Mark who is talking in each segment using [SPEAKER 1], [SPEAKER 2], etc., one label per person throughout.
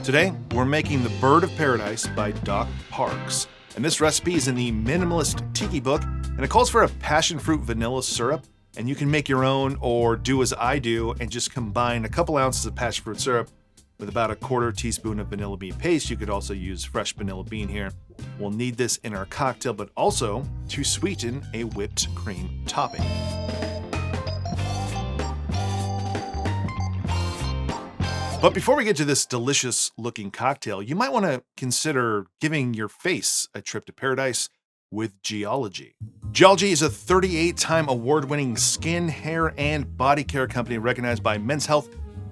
[SPEAKER 1] Today, we're making the Bird of Paradise by Doc Parks. And this recipe is in the Minimalist Tiki book, and it calls for a passion fruit vanilla syrup. And you can make your own or do as I do and just combine a couple ounces of passion fruit syrup with about a quarter teaspoon of vanilla bean paste. You could also use fresh vanilla bean here. We'll need this in our cocktail, but also to sweeten a whipped cream topping. But before we get to this delicious looking cocktail, you might want to consider giving your face a trip to paradise with Geology. Geology is a 38-time award-winning skin, hair, and body care company recognized by Men's Health,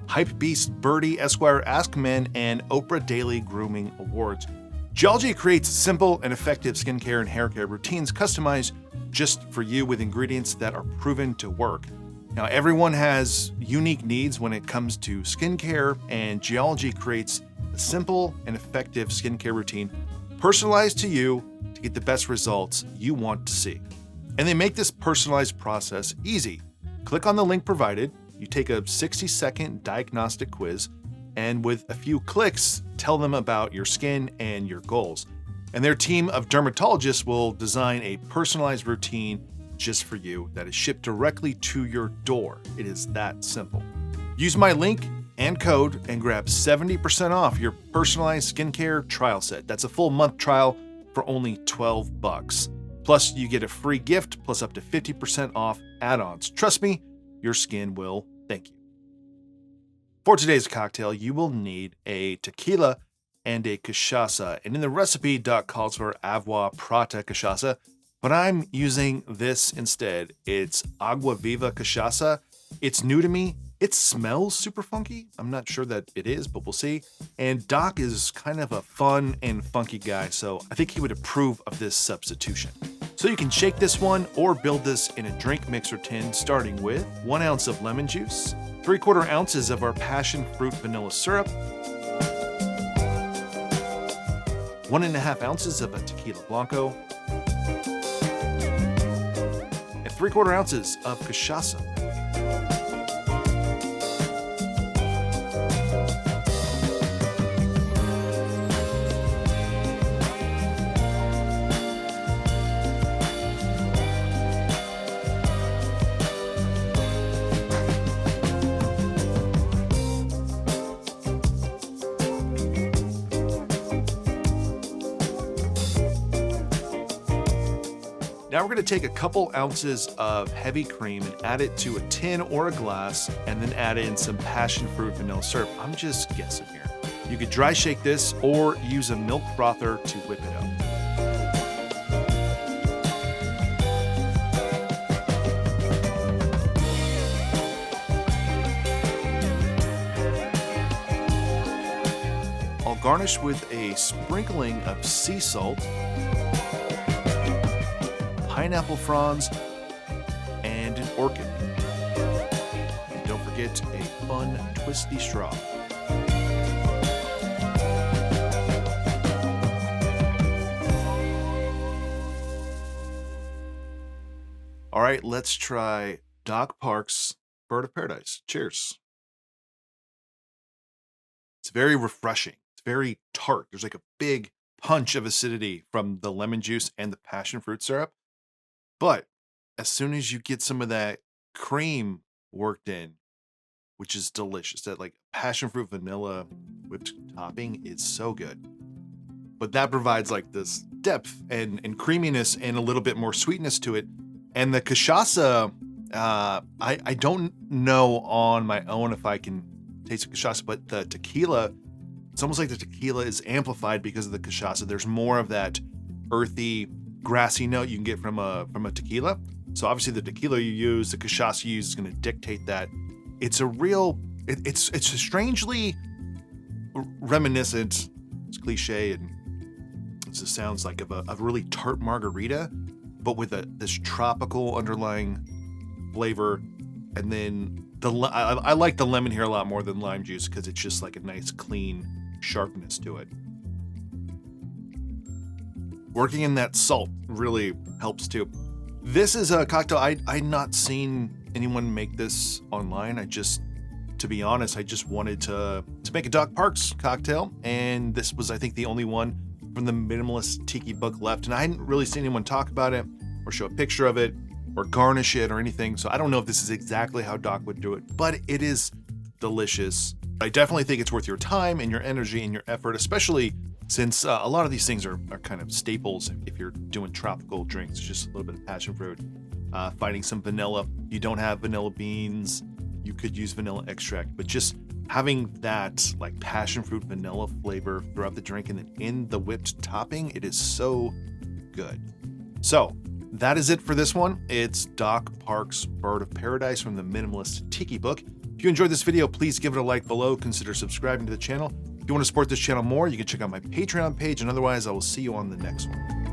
[SPEAKER 1] Hypebeast, Birdie, Esquire, Ask Men, and Oprah Daily Grooming Awards. Geology creates simple and effective skincare and hair care routines customized just for you with ingredients that are proven to work. Now, everyone has unique needs when it comes to skincare, and Geology creates a simple and effective skincare routine personalized to you to get the best results you want to see. And they make this personalized process easy. Click on the link provided, you take a 60-second diagnostic quiz, and with a few clicks, tell them about your skin and your goals. And their team of dermatologists will design a personalized routine just for you that is shipped directly to your door. It is that simple. Use my link and code and grab 70% off your personalized skincare trial set. That's a full month trial for only $12. Plus, you get a free gift plus up to 50% off add-ons. Trust me, your skin will thank you. For today's cocktail, you will need a tequila and a cachaça. And in the recipe, Doc calls for Agua Prata Cachaça, but I'm using this instead. It's Agua Viva Cachaça. It's new to me. It smells super funky. I'm not sure that it is, but we'll see. And Doc is kind of a fun and funky guy, so I think he would approve of this substitution. So you can shake this one or build this in a drink mixer tin, starting with 1 ounce of lemon juice, 3/4 ounces of our passion fruit vanilla syrup, 1.5 ounces of a Tequila Blanco, and 3/4 ounces of cachaça. Now we're going to take a couple ounces of heavy cream and add it to a tin or a glass, and then add in some passion fruit vanilla syrup. I'm just guessing here. You could dry shake this or use a milk frother to whip it up. I'll garnish with a sprinkling of sea salt, pineapple fronds, and an orchid. And don't forget a fun twisty straw. All right, let's try Doc Parks' Bird of Paradise. Cheers. It's very refreshing. It's very tart. There's like a big punch of acidity from the lemon juice and the passion fruit syrup. But as soon as you get some of that cream worked in, which is delicious, that like passion fruit vanilla whipped topping is so good. But that provides like this depth and creaminess and a little bit more sweetness to it. And the cachaça, I don't know on my own if I can taste the cachaça, but the tequila, it's almost like the tequila is amplified because of the cachaça. There's more of that earthy, grassy note you can get from a tequila. So obviously the tequila you use, the cachaça you use is going to dictate that. It's a real, it's a strangely reminiscent, it's cliche, and it just sounds like of a really tart margarita, but with this tropical underlying flavor. And then I like the lemon here a lot more than lime juice because it's just like a nice clean sharpness to it. Working in that salt really helps too. This is a cocktail I'd not seen anyone make this online. To be honest, I just wanted to to make a Doc Parks cocktail, and this was, I think, the only one from the minimalist tiki book left, and I hadn't really seen anyone talk about it or show a picture of it or garnish it or anything, so I don't know if this is exactly how Doc would do it, but it is delicious. I definitely think it's worth your time and your energy and your effort, especially since a lot of these things are kind of staples if you're doing tropical drinks. Just a little bit of passion fruit, finding some vanilla. You don't have vanilla beans, you could use vanilla extract, but just having that like passion fruit vanilla flavor throughout the drink and then in the whipped topping, it is so good. So that is it for this one. It's Doc Parks' Bird of Paradise from the Minimalist Tiki Book. If you enjoyed this video, please give it a like below. Consider subscribing to the channel. If you want to support this channel more, you can check out my Patreon page, and otherwise I will see you on the next one.